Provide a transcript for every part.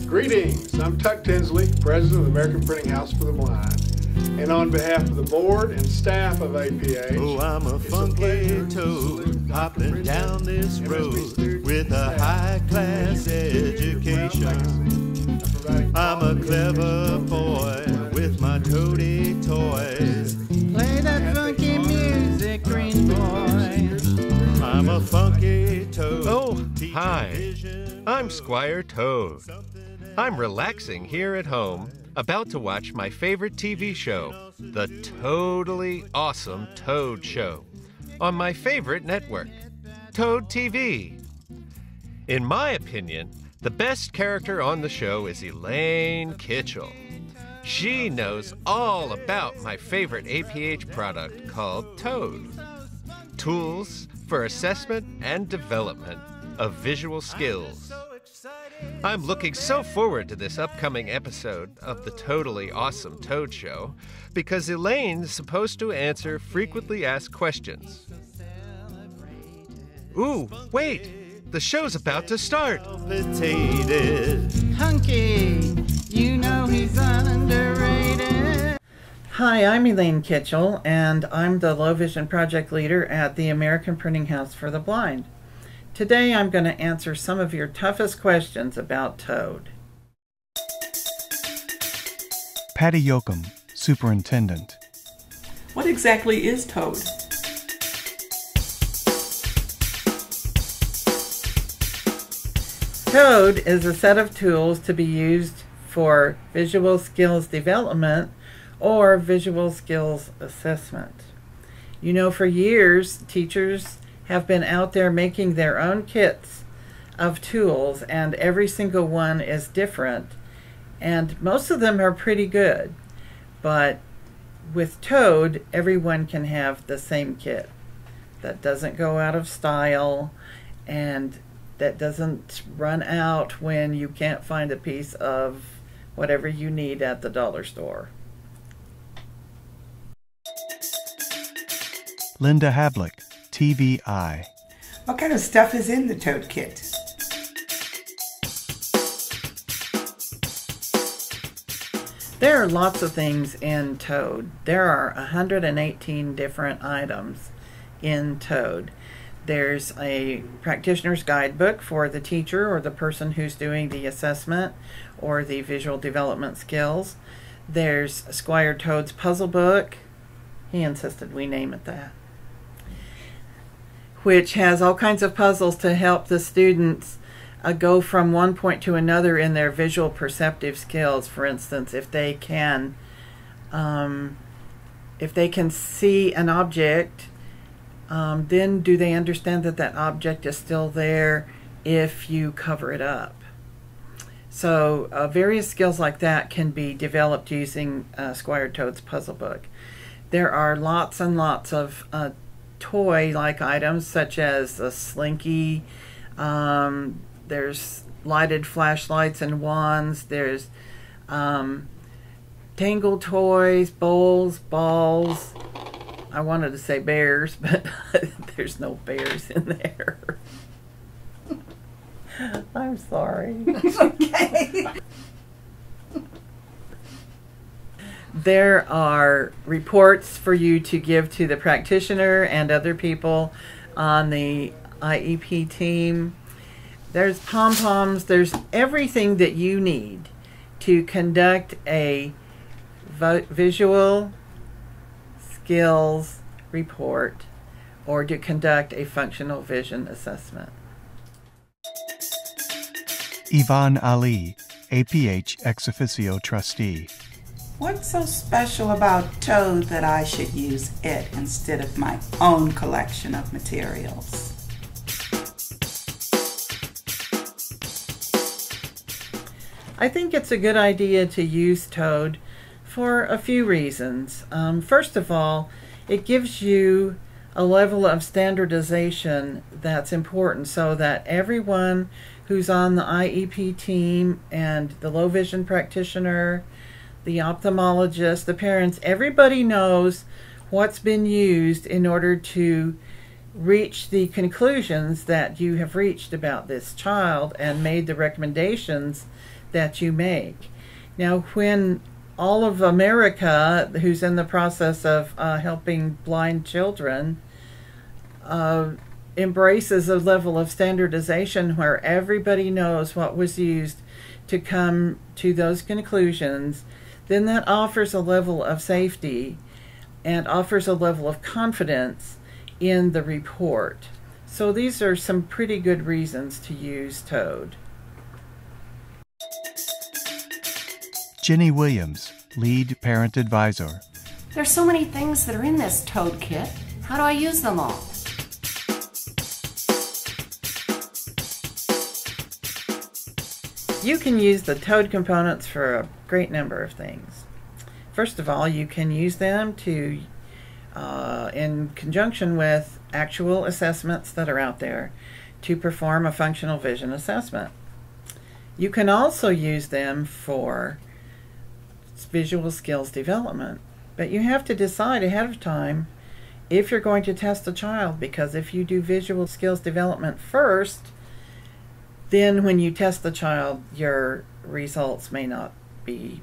Greetings, I'm Tuck Tinsley, President of the American Printing House for the Blind. And on behalf of the board and staff of APH, oh, I'm a funky toad hopping down this road with a high-class education. I'm a clever boy with my toady toys. Play that funky music, green boy. I'm a funky toad. Oh, hi. I'm Squire ToAD. I'm relaxing here at home, about to watch my favorite TV show, the Totally Awesome ToAD Show, on my favorite network, ToAD TV. In my opinion, the best character on the show is Elaine Kitchel. She knows all about my favorite APH product called ToAD. Tools for assessment and development of visual skills. I'm looking so forward to this upcoming episode of the Totally Awesome ToAD Show because Elaine's supposed to answer frequently asked questions. Ooh, wait! The show's about to start! Hunky, you know he's underrated. Hi, I'm Elaine Kitchel, and I'm the Low Vision Project Leader at the American Printing House for the Blind. Today I'm going to answer some of your toughest questions about ToAD. Patty Yoakum, Superintendent. What exactly is ToAD? ToAD is a set of tools to be used for visual skills development or visual skills assessment. You know, for years, teachers have been out there making their own kits of tools, and every single one is different, and most of them are pretty good. But with ToAD, everyone can have the same kit that doesn't go out of style and that doesn't run out when you can't find a piece of whatever you need at the dollar store. Linda Havlick, TVI. What kind of stuff is in the ToAD kit? There are lots of things in ToAD. There are 118 different items in ToAD. There's a practitioner's guidebook for the teacher or the person who's doing the assessment or the visual development skills. There's Squire ToAD's puzzle book. He insisted we name it that, which has all kinds of puzzles to help the students go from one point to another in their visual perceptive skills. For instance, if they can see an object, then do they understand that that object is still there if you cover it up? So various skills like that can be developed using Squire ToAD's puzzle book. There are lots and lots of toy-like items such as a slinky. There's lighted flashlights and wands. There's tangle toys, bowls, balls. I wanted to say bears, but there's no bears in there. I'm sorry. Okay. There are reports for you to give to the practitioner and other people on the IEP team. There's pom-poms. There's everything that you need to conduct a visual skills report or to conduct a functional vision assessment. Yvonne Ali, APH Ex Officio Trustee. What's so special about ToAD that I should use it instead of my own collection of materials? I think it's a good idea to use ToAD for a few reasons. First of all, it gives you a level of standardization that's important so that everyone who's on the IEP team and the low vision practitioner, the ophthalmologist, the parents, everybody knows what's been used in order to reach the conclusions that you have reached about this child and made the recommendations that you make. Now, when all of America, who's in the process of helping blind children, embraces a level of standardization where everybody knows what was used to come to those conclusions, then that offers a level of safety and offers a level of confidence in the report. So these are some pretty good reasons to use ToAD. Jenny Williams, Lead Parent Advisor. There's so many things that are in this ToAD kit. How do I use them all? You can use the ToAD components for a great number of things. First of all, you can use them to, in conjunction with actual assessments that are out there, to perform a functional vision assessment. You can also use them for visual skills development, but you have to decide ahead of time if you're going to test a child, because if you do visual skills development first, then when you test the child, your results may not be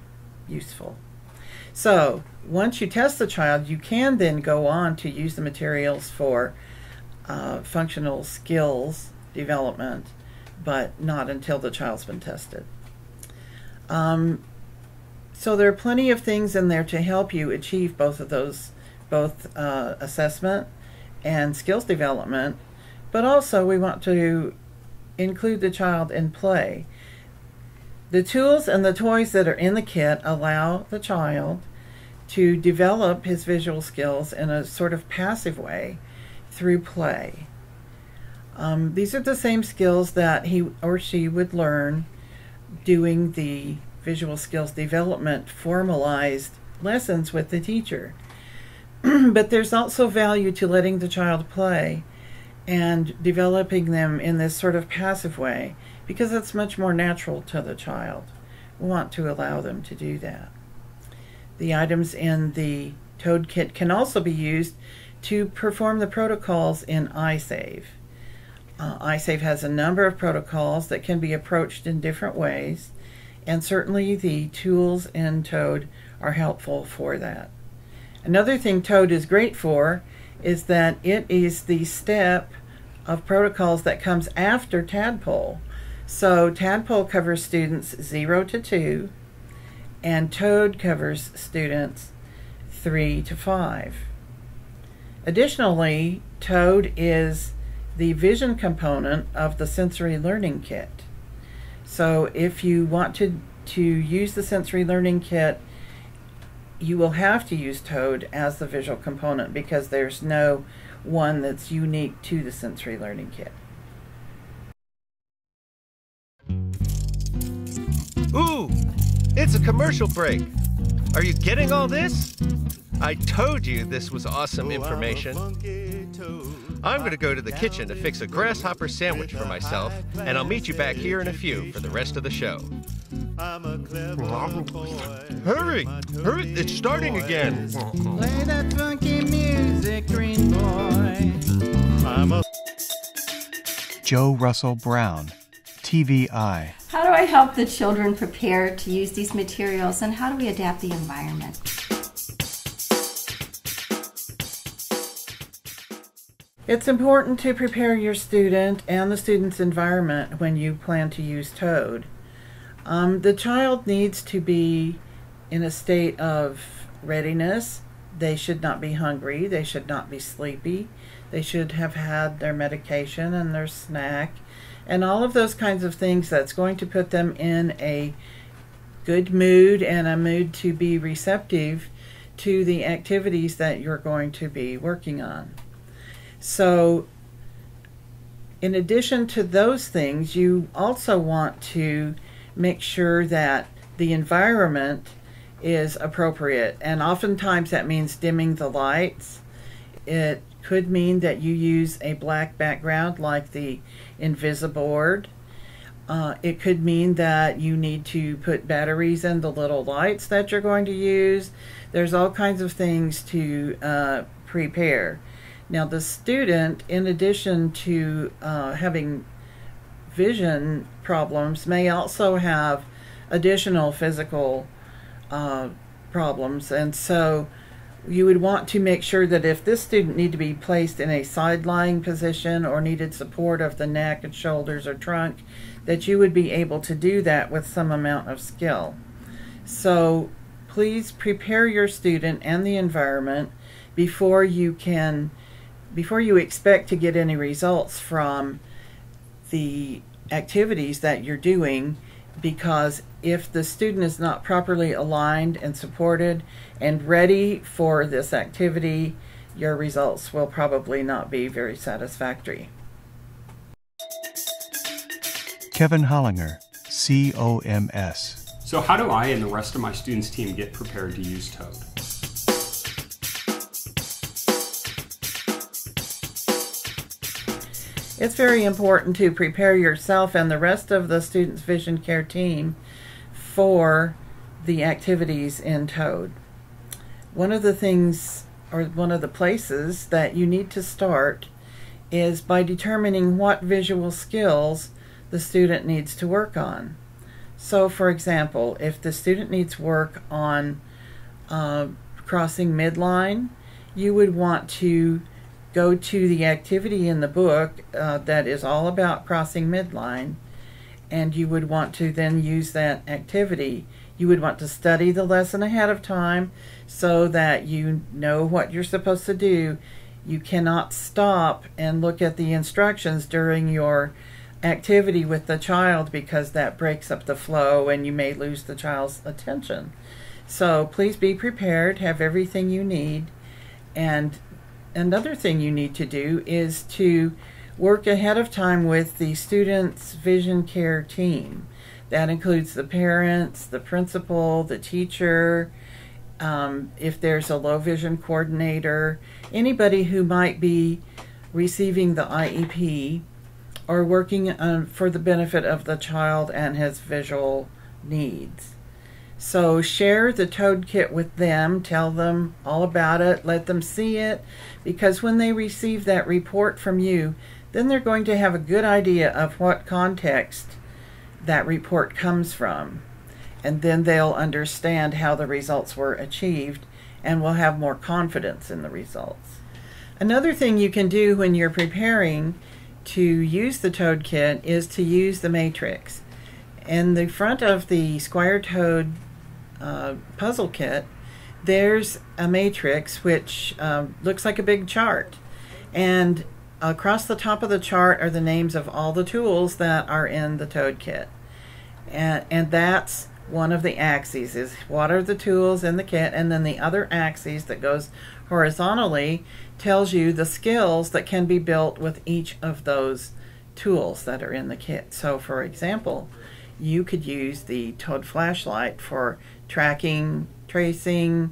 useful. So once you test the child, you can then go on to use the materials for functional skills development, but not until the child's been tested. So there are plenty of things in there to help you achieve both of those, both assessment and skills development, but also we want to include the child in play. The tools and the toys that are in the kit allow the child to develop his visual skills in a sort of passive way through play. These are the same skills that he or she would learn doing the visual skills development formalized lessons with the teacher. But there's also value to letting the child play and developing them in this sort of passive way, because it's much more natural to the child. We want to allow them to do that. The items in the ToAD kit can also be used to perform the protocols in iSave. iSave has a number of protocols that can be approached in different ways, and certainly the tools in ToAD are helpful for that. Another thing ToAD is great for is that it is the step of protocols that comes after Tadpole. So Tadpole covers students 0 to 2, and ToAD covers students 3 to 5. Additionally, ToAD is the vision component of the sensory learning kit. So if you want to use the sensory learning kit, you will have to use ToAD as the visual component, because there's no one that's unique to the sensory learning kit. Ooh, it's a commercial break. Are you getting all this? I told you this was awesome information. I'm going to go to the kitchen to fix a grasshopper sandwich for myself, and I'll meet you back here in a few for the rest of the show. Hurry! Hurry! It's starting again! Play that funky music, green boy. Joe Russell Brown, TVI. How do I help the children prepare to use these materials, and how do we adapt the environment? It's important to prepare your student and the student's environment when you plan to use ToAD. The child needs to be in a state of readiness. They should not be hungry. They should not be sleepy. They should have had their medication and their snack and all of those kinds of things that's going to put them in a good mood and a mood to be receptive to the activities that you're going to be working on. So in addition to those things, you also want to make sure that the environment is appropriate, and oftentimes that means dimming the lights. It could mean that you use a black background like the Invisiboard. It could mean that you need to put batteries in the little lights that you're going to use. There's all kinds of things to prepare. Now the student, in addition to having vision problems, may also have additional physical problems, and so you would want to make sure that if this student needed to be placed in a side-lying position or needed support of the neck and shoulders or trunk, that you would be able to do that with some amount of skill. So please prepare your student and the environment before you expect to get any results from the activities that you're doing, because if the student is not properly aligned and supported and ready for this activity, your results will probably not be very satisfactory. Kevin Hollinger, COMS. So how do I and the rest of my students' team get prepared to use ToAD? It's very important to prepare yourself and the rest of the students' vision care team for the activities in ToAD. One of the things, or one of the places that you need to start, is by determining what visual skills the student needs to work on. So for example, if the student needs work on crossing midline, you would want to go to the activity in the book that is all about crossing midline, and you would want to then use that activity. You would want to study the lesson ahead of time so that you know what you're supposed to do. You cannot stop and look at the instructions during your activity with the child, because that breaks up the flow and you may lose the child's attention. So please be prepared, have everything you need. And another thing you need to do is to work ahead of time with the student's vision care team. That includes the parents, the principal, the teacher, if there's a low vision coordinator, anybody who might be receiving the IEP or working for the benefit of the child and his visual needs. So share the ToAD Kit with them, tell them all about it, let them see it, because when they receive that report from you, then they're going to have a good idea of what context that report comes from. And then they'll understand how the results were achieved and will have more confidence in the results. Another thing you can do when you're preparing to use the ToAD Kit is to use the matrix. In the front of the Squire ToAD puzzle kit, there's a matrix which looks like a big chart, and across the top of the chart are the names of all the tools that are in the ToAD Kit, and that's one of the axes, is what are the tools in the kit, and then the other axis that goes horizontally tells you the skills that can be built with each of those tools that are in the kit. So for example, you could use the ToAD flashlight for tracking, tracing,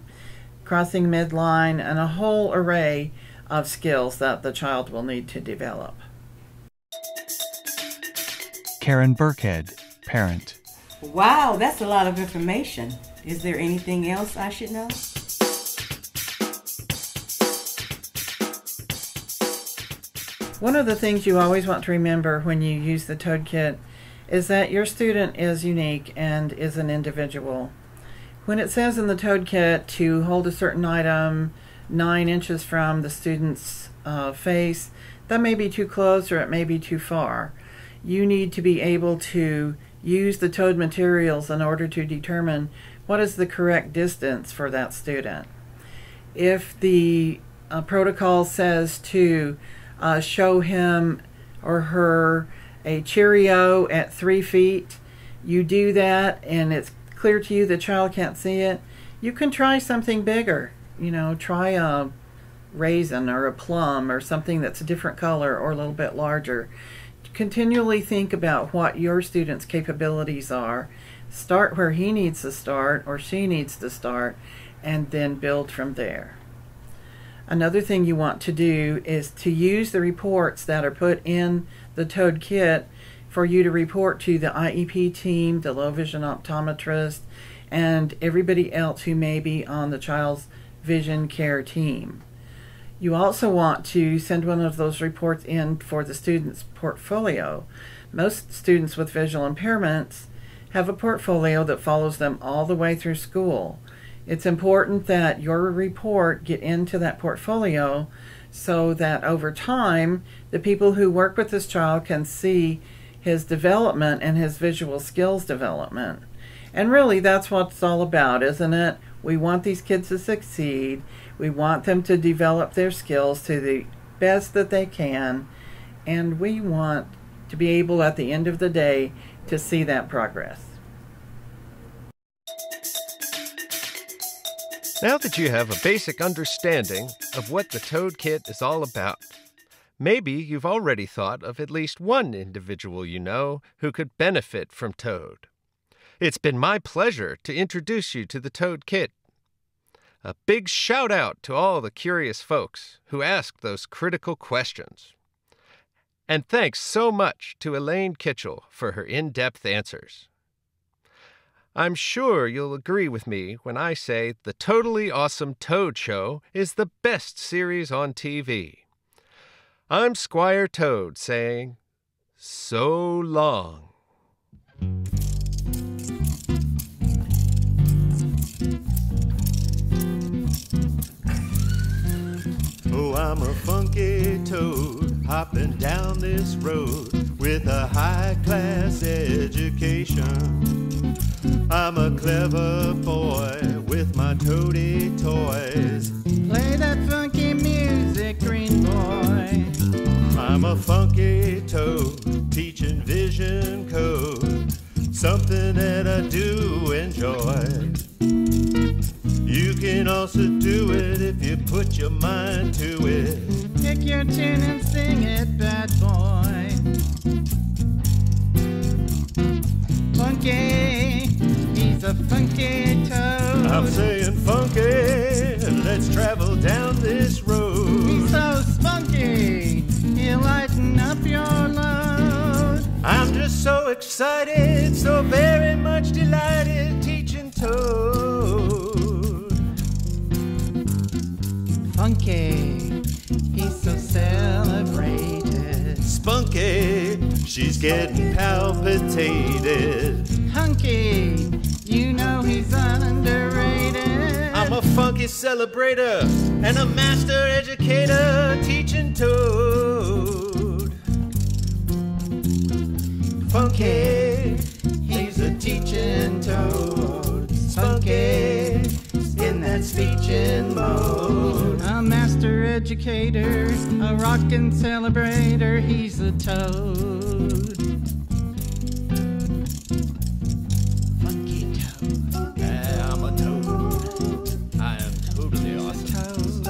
crossing midline, and a whole array of skills that the child will need to develop. Karen Burkhead, parent. Wow, that's a lot of information. Is there anything else I should know? One of the things you always want to remember when you use the ToAD Kit is that your student is unique and is an individual. When it says in the ToAD Kit to hold a certain item 9 inches from the student's face, that may be too close or it may be too far. You need to be able to use the ToAD materials in order to determine what is the correct distance for that student. If the protocol says to show him or her a Cheerio at 3 feet, you do that and it's clear to you the child can't see it, you can try something bigger. You know, try a raisin or a plum or something that's a different color or a little bit larger. Continually think about what your student's capabilities are. Start where he needs to start or she needs to start, and then build from there. Another thing you want to do is to use the reports that are put in the ToAD Kit for you to report to the IEP team, the low vision optometrist, and everybody else who may be on the child's vision care team. You also want to send one of those reports in for the student's portfolio. Most students with visual impairments have a portfolio that follows them all the way through school. It's important that your report get into that portfolio so that over time, the people who work with this child can see his development and his visual skills development. And really, that's what it's all about, isn't it? We want these kids to succeed. We want them to develop their skills to the best that they can. And we want to be able, at the end of the day, to see that progress. Now that you have a basic understanding of what the ToAD Kit is all about, maybe you've already thought of at least one individual you know who could benefit from ToAD. It's been my pleasure to introduce you to the ToAD Kit. A big shout out to all the curious folks who asked those critical questions. And thanks so much to Elaine Kitchel for her in-depth answers. I'm sure you'll agree with me when I say the Totally Awesome ToAD Show is the best series on TV. I'm Squire ToAD saying, so long. Oh, I'm a funky toad hopping down this road with a high-class education. I'm a clever boy with my toady toys. Play that funky music, green boy. I'm a funky toad teaching vision code, something that I do enjoy. You can also do it if you put your mind to it. Pick your tune and sing it, bad boy. Funky, he's a funky toad. I'm saying funky, let's travel down this road. He's so spunky, he'll lighten up your load. I'm just so excited, so very much delighted teaching toad. Funky, he's so celebrated. Spunky, she's getting palpitated. Hunky, you know he's underrated. I'm a funky celebrator and a master educator teaching toad. Funky, he's a teaching toad. Spunky, in that speeching mode. A master educator, a rockin' celebrator, he's a toad. Funky toad. Yeah, I'm a toad. I am totally awesome. Toad.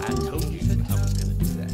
I told you that I was gonna do that.